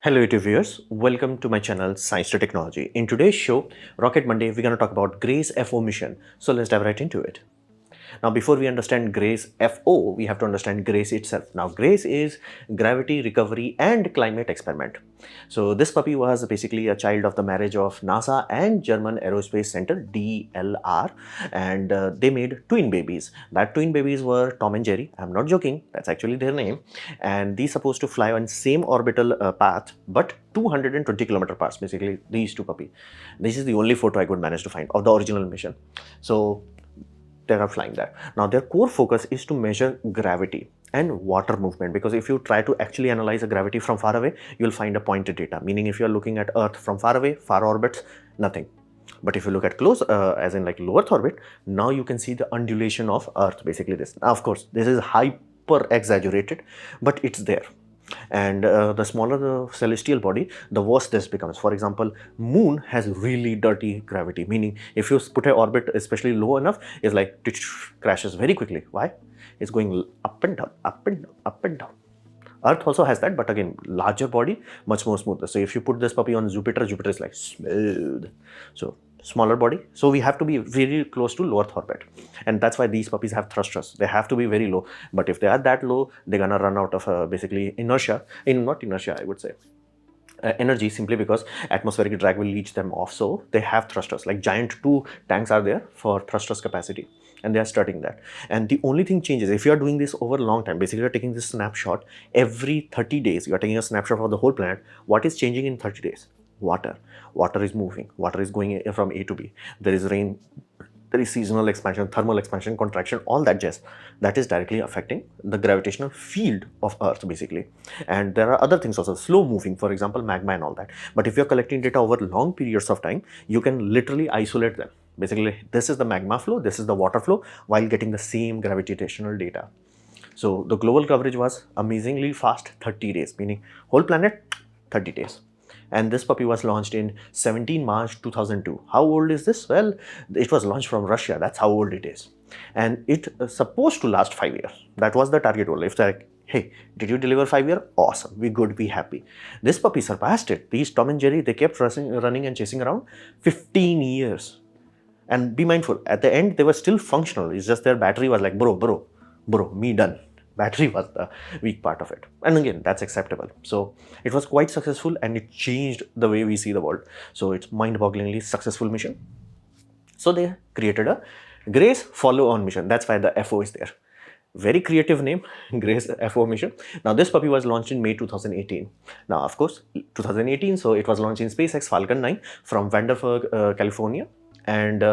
Hello YouTube viewers, welcome to my channel Science to Technology. In today's show, Rocket Monday, we're going to talk about G.R.A.C.E FO mission. So let's dive right into it. Now before we understand G.R.A.C.E FO, we have to understand G.R.A.C.E itself. Now G.R.A.C.E is Gravity Recovery and Climate Experiment. So this puppy was basically a child of the marriage of NASA and German Aerospace Center DLR, and they made twin babies. That twin babies were Tom and Jerry. I'm not joking, that's actually their name. And these supposed to fly on same orbital path but 220 kilometer paths, basically these two puppy. This is the only photo I could manage to find of the original mission. So they are flying that. Now their core focus is to measure gravity and water movement, because if you try to actually analyze a gravity from far away, you'll find a pointed data, meaning if you're looking at Earth from far away, far orbits, nothing. But if you look at close, as in like low Earth orbit, now you can see the undulation of Earth, basically this. Now, of course, this is hyper exaggerated, but it's there. And the smaller the celestial body, the worse this becomes. For example, moon has really dirty gravity, meaning if you put an orbit especially low enough, it's like crashes very quickly. Why? It's going up and down, up and down, up and down. Earth also has that, but again, larger body, much more smoother. So if you put this puppy on Jupiter, Jupiter is like smooth. So smaller body. So we have to be very close to low Earth orbit. And that's why these puppies have thrusters. They have to be very low. But if they are that low, they're gonna run out of basically inertia. Not inertia, I would say. Energy, simply because atmospheric drag will leach them off. So they have thrusters, like giant two tanks are there for thrusters capacity, and they are starting that. And the only thing changes if you are doing this over a long time. Basically, you're taking this snapshot every 30 days. You are taking a snapshot of the whole planet. What is changing in 30 days? Water is moving. Water is going from A to B. There is rain, there is seasonal expansion, thermal expansion, contraction, all that jazz. That is directly affecting the gravitational field of Earth, basically. And there are other things also, slow moving, for example, magma and all that. But if you're collecting data over long periods of time, you can literally isolate them. Basically, this is the magma flow, this is the water flow, while getting the same gravitational data. So the global coverage was amazingly fast, 30 days, meaning whole planet, 30 days. And this puppy was launched in 17 March 2002. How old is this? Well, it was launched from Russia. That's how old it is. And it supposed to last 5 years. That was the target goal. If they're like, hey, did you deliver 5 years? Awesome. We good, be happy. This puppy surpassed it. These Tom and Jerry, they kept running and chasing around 15 years. And be mindful, at the end, they were still functional. It's just their battery was like, bro, me done. Battery was the weak part of it. And again, that's acceptable. So it was quite successful, and it changed the way we see the world. So it's mind-bogglingly successful mission. So they created a G.R.A.C.E follow-on mission. That's why the FO is there. Very creative name, G.R.A.C.E FO mission. Now this puppy was launched in May 2018. Now of course, 2018, so it was launched in SpaceX Falcon 9 from Vanderburg, California. And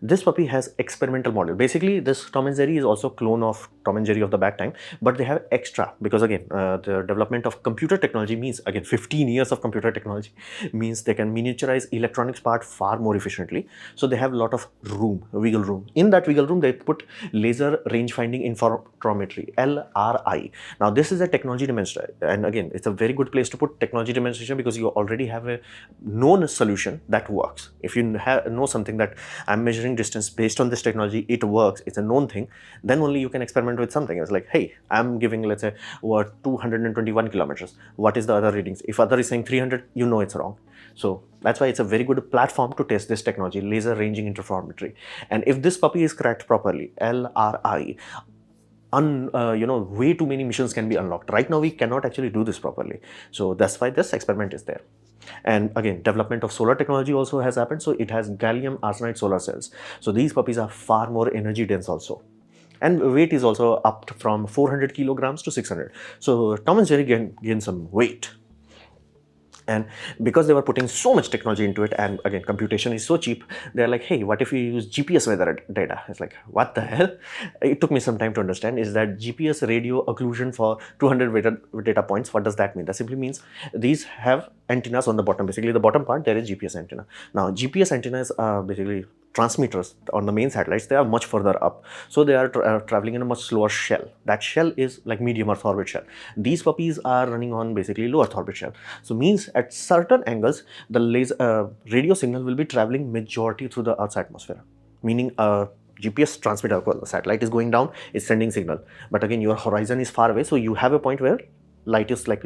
this puppy has experimental model. Basically, this Tom and Jerry is also clone of Tom and Jerry of the back time, but they have extra, because again, the development of computer technology means, again, 15 years of computer technology means they can miniaturize electronics part far more efficiently. So they have a lot of room, wiggle room. In that wiggle room, they put laser range finding interferometry, LRI. Now this is a technology demonstration, and again, it's a very good place to put technology demonstration, because you already have a known solution that works. If you know something that I'm measuring distance based on this technology, it works, it's a known thing, then only you can experiment with something. It's like, hey, I'm giving, let's say, 221 kilometers. What is the other readings? If other is saying 300, you know it's wrong. So that's why it's a very good platform to test this technology, laser ranging interferometry. And if this puppy is cracked properly, LRI, way too many missions can be unlocked. Right now, we cannot actually do this properly. So that's why this experiment is there. And again, development of solar technology also has happened. So it has gallium arsenide solar cells. So these puppies are far more energy dense also. And weight is also upped from 400 kilograms to 600. So Tom and Jerry gain some weight. And because they were putting so much technology into it, and again, computation is so cheap, they're like, hey, what if we use GPS weather data? It's like, what the hell? It took me some time to understand, is that GPS radio occlusion for 200 data points. What does that mean? That simply means these have antennas on the bottom. Basically, the bottom part, there is GPS antenna. Now, GPS antennas are basically transmitters on the main satellites. They are much further up, so they are traveling in a much slower shell. That shell is like medium Earth orbit shell. These puppies are running on basically low Earth orbit shell. So means at certain angles, the laser radio signal will be traveling majority through the Earth's atmosphere, meaning GPS transmitter, the satellite is going down, is sending signal, but again your horizon is far away, so you have a point where light is like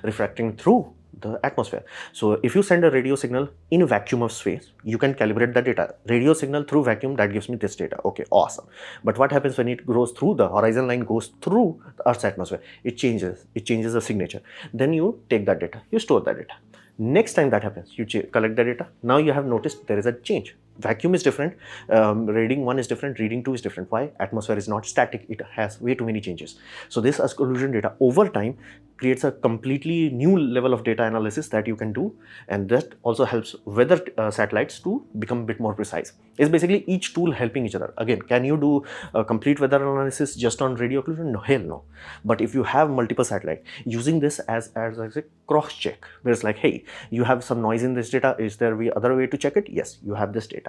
refracting through The atmosphere. So if you send a radio signal in a vacuum of space, you can calibrate the data. Radio signal through vacuum, that gives me this data. Okay, awesome. But what happens when it goes through the horizon line, goes through the Earth's atmosphere? It changes the signature. Then you take that data, you store that data. Next time that happens, you collect the data. Now you have noticed there is a change. Vacuum is different, reading 1 is different, reading 2 is different. Why? Atmosphere is not static, it has way too many changes. So this collision data over time creates a completely new level of data analysis that you can do, and that also helps weather satellites to become a bit more precise. It's basically each tool helping each other. Again, can you do a complete weather analysis just on radio occlusion? No, hell no. But if you have multiple satellites, using this as a cross check, where it's like, hey, you have some noise in this data, is there a other way to check it? Yes, you have this data.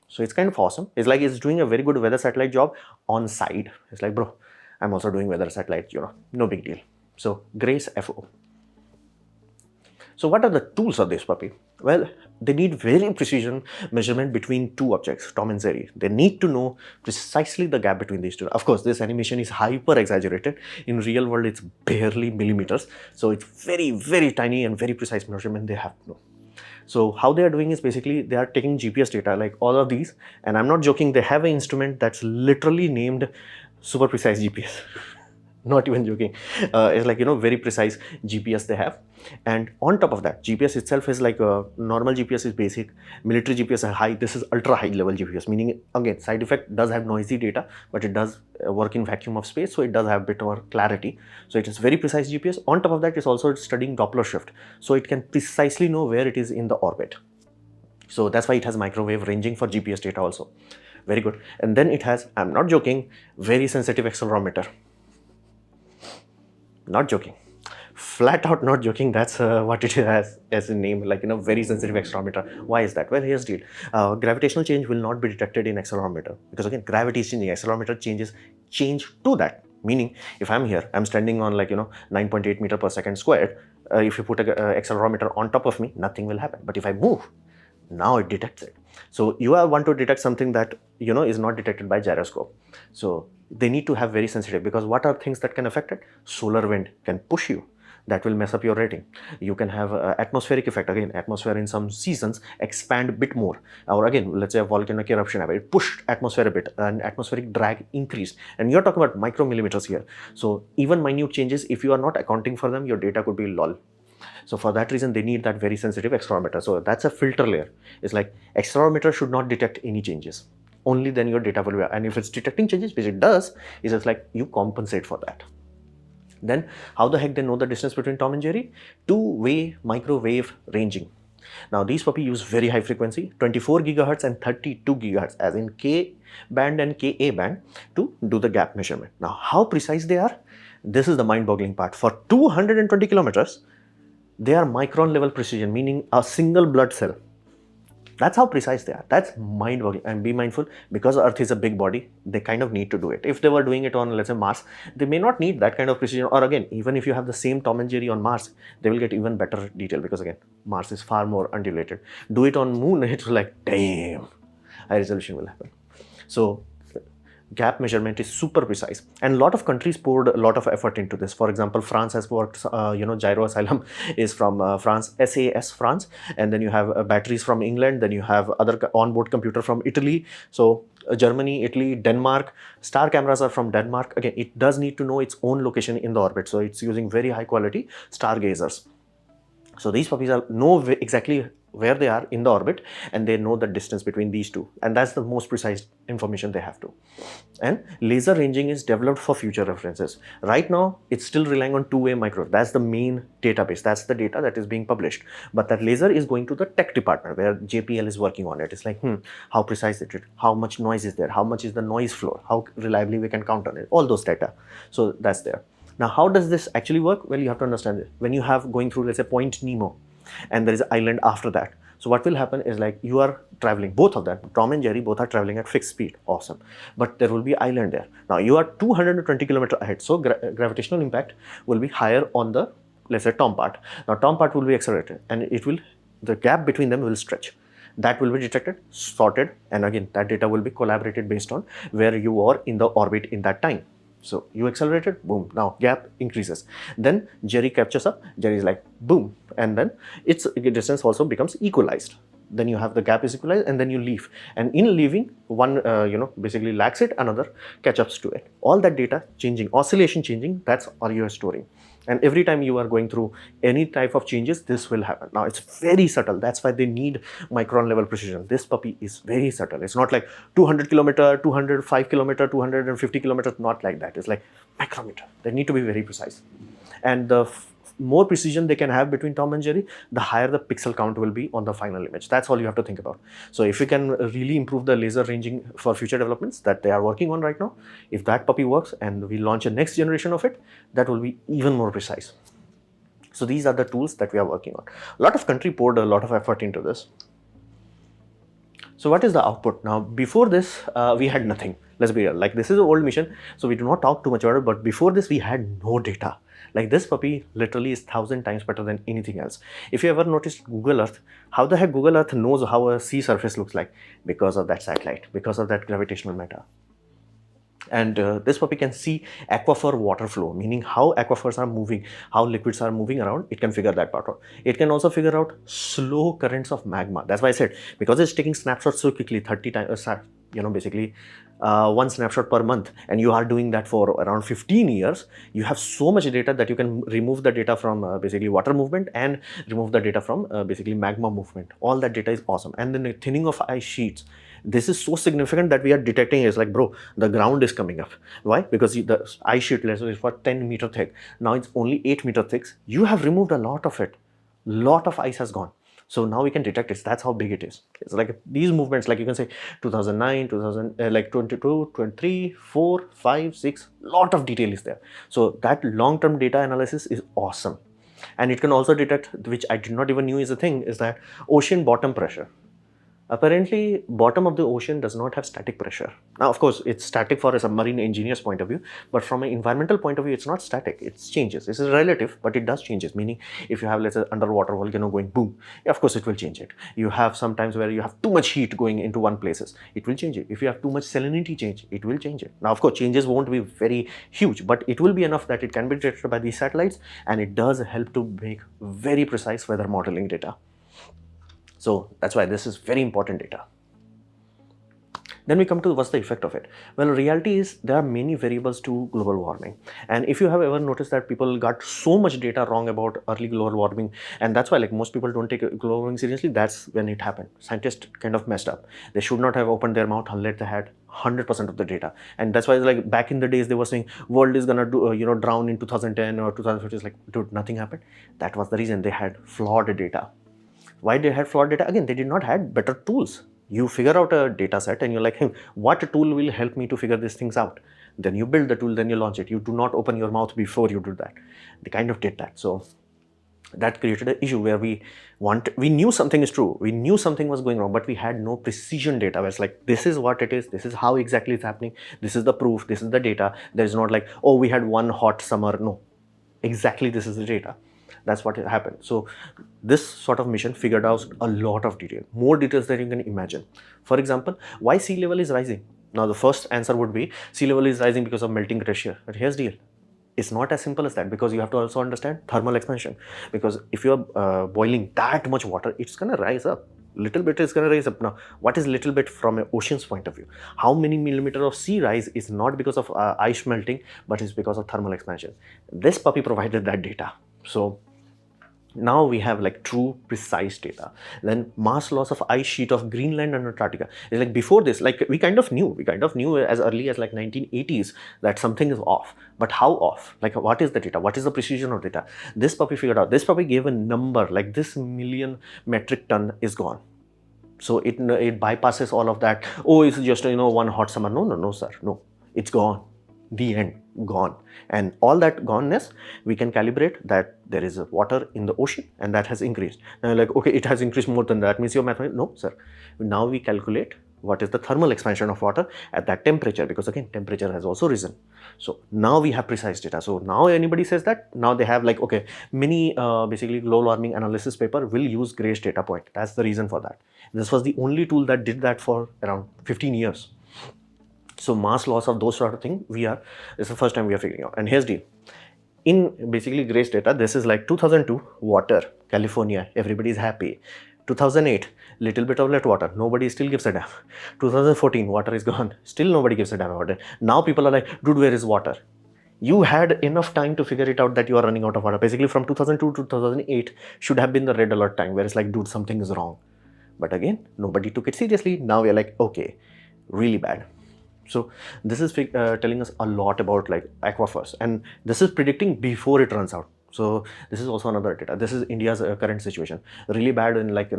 So it's kind of awesome. It's like it's doing a very good weather satellite job on side. It's like, bro, I'm also doing weather satellite, no big deal. So G.R.A.C.E FO. So what are the tools of this puppy? Well, they need very precision measurement between two objects, Tom and Jerry. They need to know precisely the gap between these two. Of course, this animation is hyper exaggerated. In real world, it's barely millimeters. So it's very, very tiny and very precise measurement they have to know. So how they are doing is basically they are taking GPS data like all of these, and I'm not joking, they have an instrument that's literally named super precise GPS. Not even joking. It's like, very precise GPS they have. And on top of that, GPS itself is like a normal GPS is basic, military GPS is high, this is ultra high level GPS, meaning again, side effect does have noisy data, but it does work in vacuum of space, so it does have a bit more clarity. So it is very precise GPS. On top of that, it's also studying Doppler shift, so it can precisely know where it is in the orbit. So that's why it has microwave ranging for GPS data also. Very good. And then it has, I'm not joking, very sensitive accelerometer. Not joking, flat out not joking. That's what it has as a name, like, very sensitive accelerometer. Why is that? Well, here's the deal. Gravitational change will not be detected in accelerometer, because again, gravity is changing, accelerometer change to that. Meaning, if I'm here, I'm standing on 9.8 meter per second squared. If you put an accelerometer on top of me, nothing will happen. But if I move, now it detects it. So you want to detect something that is not detected by gyroscope. So they need to have very sensitive, because what are things that can affect it? Solar wind can push you, that will mess up your rating. You can have atmospheric effect. Again, atmosphere in some seasons expand a bit more, or again, let's say a volcanic eruption happened, it pushed atmosphere a bit and atmospheric drag increased, and you're talking about micromillimeters here. So even minute changes, if you are not accounting for them, your data could be lol. So for that reason, they need that very sensitive accelerometer. So that's a filter layer. It's like accelerometer should not detect any changes. Only then your data will be, and if it's detecting changes, which it does, it's just like you compensate for that. Then how the heck they know the distance between Tom and Jerry? Two-way microwave ranging. Now these puppy use very high frequency, 24 gigahertz and 32 gigahertz, as in K band and Ka band, to do the gap measurement. Now how precise they are? This is the mind-boggling part. For 220 kilometers, they are micron level precision, meaning a single blood cell. That's how precise they are. That's mind-boggling. And be mindful, because Earth is a big body, they kind of need to do it. If they were doing it on, let's say, Mars, they may not need that kind of precision. Or again, even if you have the same Tom and Jerry on Mars, they will get even better detail, because again, Mars is far more undulated. Do it on Moon, it's like, damn, high resolution will happen. So gap measurement is super precise, and a lot of countries poured a lot of effort into this. For example, France has worked, gyro asylum is from France, SAS France, and then you have batteries from England, then you have other onboard computer from Italy. So Germany, Italy, Denmark, star cameras are from Denmark. Again, it does need to know its own location in the orbit, so it's using very high quality stargazers. So these puppies know exactly where they are in the orbit, and they know the distance between these two, and that's the most precise information they have to. And laser ranging is developed for future references. Right now, it's still relying on two-way micro. That's the main database. That's the data that is being published. But that laser is going to the tech department, where JPL is working on it. It's like, how precise is it? How much noise is there? How much is the noise floor? How reliably we can count on it? All those data. So that's there. Now, how does this actually work? Well, you have to understand it. When you have going through, let's say, Point Nemo, and there is an island after that. So what will happen is, like, you are traveling, both of them, Tom and Jerry, both are traveling at fixed speed. Awesome. But there will be island there. Now you are 220 kilometers ahead. So gravitational impact will be higher on the, let's say, Tom part. Now Tom part will be accelerated, and the gap between them will stretch. That will be detected, sorted, and again, that data will be collaborated based on where you are in the orbit in that time. So you accelerate it, boom, now gap increases. Then Jerry captures up, Jerry is like, boom, and then its distance also becomes equalized. Then you have the gap is equalized, and then you leave. And in leaving, one basically lacks it, another catch ups to it. All that data changing, oscillation changing, that's all you are storing. And every time you are going through any type of changes, this will happen. Now it's very subtle. That's why they need micron level precision. This puppy is very subtle. It's not like 200 kilometer, 205 kilometer, 250 kilometers, not like that. It's like micrometer. They need to be very precise. And the more precision they can have between Tom and Jerry, the higher the pixel count will be on the final image. That's all you have to think about. So if we can really improve the laser ranging for future developments that they are working on right now, if that puppy works and we launch a next generation of it, that will be even more precise. So these are the tools that we are working on. A lot of country poured a lot of effort into this. So what is the output? Now, before this, we had nothing. Let's be real. Like, this is an old mission, so we do not talk too much about it. But before this, we had no data. Like, this puppy literally is 1,000 times better than anything else. If you ever noticed Google Earth, how the heck Google Earth knows how a sea surface looks like? Because of that satellite, because of that gravitational matter. And this puppy can see aquifer water flow, meaning how aquifers are moving, how liquids are moving around. It can figure that part out. It can also figure out slow currents of magma. That's why I said, because it's taking snapshots so quickly, 30 times, basically one snapshot per month, and you are doing that for around 15 years, you have so much data that you can remove the data from basically water movement and remove the data from basically magma movement. All that data is awesome. And then the thinning of ice sheets. This is so significant that we are detecting it's like, bro, the ground is coming up. Why? Because the ice sheet layer is for 10 meter thick. Now it's only 8 meter thick. You have removed a lot of it. Lot of ice has gone. So now we can detect it. That's how big it is. It's like these movements, like you can say 2009, 2000, like 22, 23, 4, 5, 6, lot of detail is there. So that long-term data analysis is awesome. And it can also detect, which I did not even knew is a thing, is that ocean bottom pressure. Apparently, bottom of the ocean does not have static pressure. Now, of course, it's static for a submarine engineer's point of view, but from an environmental point of view, it's not static. It changes. This is relative, but it does changes. Meaning, if you have, let's say, underwater volcano going boom, of course, it will change it. You have sometimes where you have too much heat going into one places, it will change it. If you have too much salinity change, it will change it. Now, of course, changes won't be very huge, but it will be enough that it can be detected by these satellites, and it does help to make very precise weather modeling data. So that's why this is very important data. Then we come to what's the effect of it. Well, reality is there are many variables to global warming. And if you have ever noticed that people got so much data wrong about early global warming, and that's why like most people don't take global warming seriously, that's when it happened. Scientists kind of messed up. They should not have opened their mouth unless they had 100% of the data. And that's why like back in the days they were saying world is gonna do drown in 2010 or 2050. It's like, dude, nothing happened. That was the reason they had flawed data. Why they had flawed data? Again, they did not have better tools. You figure out a data set and you're like, hey, what tool will help me to figure these things out? Then you build the tool, then you launch it. You do not open your mouth before you do that. They kind of did that. So that created an issue where we knew something is true. We knew something was going wrong, but we had no precision data. Where it's like, this is what it is. This is how exactly it's happening. This is the proof. This is the data. There's not like, oh, we had one hot summer. No, exactly this is the data. That's what happened. So this sort of mission figured out a lot of detail, more details than you can imagine. For example, why sea level is rising? Now the first answer would be sea level is rising because of melting glacier. But here's the deal. It's not as simple as that, because you have to also understand thermal expansion. Because if you're boiling that much water, it's going to rise up. Little bit is going to rise up. Now, what is little bit from an ocean's point of view? How many millimeters of sea rise is not because of ice melting, but is because of thermal expansion. This puppy provided that data. So now we have like true precise data. Then mass loss of ice sheet of Greenland and Antarctica. It's like before this, like we kind of knew as early as like 1980s that something is off. But how off? Like what is the data? What is the precision of data? This puppy figured out. This puppy gave a number like this million metric ton is gone. So it bypasses all of that. Oh, it's just one hot summer. No, sir. No, it's gone. The end, gone. And all that goneness, we can calibrate that there is water in the ocean and that has increased. Now you're like, okay, it has increased more than that. Means your mathematics? No, sir. Now we calculate what is the thermal expansion of water at that temperature, because again, temperature has also risen. So now we have precise data. So now anybody says that, now they have like, okay, many basically global warming analysis paper will use G.R.A.C.E data point. That's the reason for that. This was the only tool that did that for around 15 years. So mass loss of those sort of thing, it's the first time we are figuring out. And here's the in basically GRACE data, this is like 2002 water, California, everybody's happy. 2008, little bit of let water, nobody still gives a damn. 2014, water is gone, still nobody gives a damn about it. Now people are like, dude, where is water? You had enough time to figure it out that you are running out of water. Basically from 2002 to 2008 should have been the red alert time where it's like, dude, something is wrong. But again, nobody took it seriously. Now we're like, okay, really bad. So this is telling us a lot about like aquifers, and this is predicting before it runs out. So this is also another data. This is India's current situation. Really bad in like,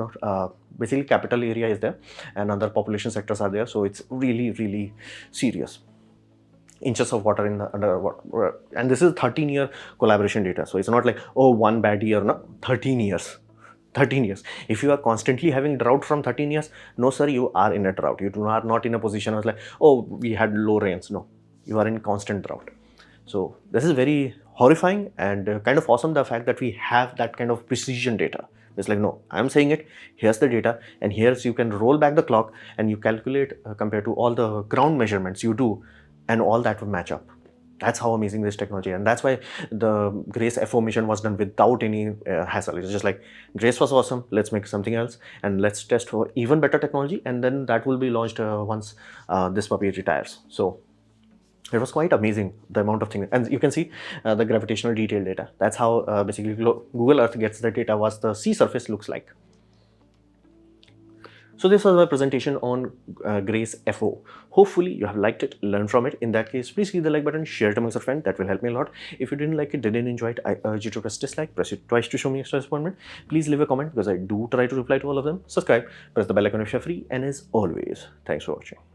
basically capital area is there and other population sectors are there. So it's really, really serious. Inches of water in the underwater, and this is 13-year collaboration data. So it's not like, oh, one bad year, no, 13 years. 13 years. If you are constantly having drought from 13 years, no sir, you are in a drought. You are not in a position of like, oh, we had low rains. No, you are in constant drought. So this is very horrifying and kind of awesome, the fact that we have that kind of precision data. It's like, no, I'm saying it, here's the data, and here's, you can roll back the clock and you calculate compared to all the ground measurements you do, and all that will match up. That's how amazing this technology, and that's why the GRACE FO mission was done without any hassle. It's just like, GRACE was awesome, let's make something else and let's test for even better technology, and then that will be launched once this puppy retires. So it was quite amazing, the amount of things. And you can see the gravitational detail data. That's how basically Google Earth gets the data what the sea surface looks like. So this was my presentation on GRACE FO. Hopefully you have liked it, learned from it. In that case, please click the like button, share it amongst your friends. That will help me a lot. If you didn't like it, didn't enjoy it, I urge you to press dislike, press it twice to show me extra disappointment. Please leave a comment because I do try to reply to all of them. Subscribe, press the bell icon if you're free, and as always, thanks for watching.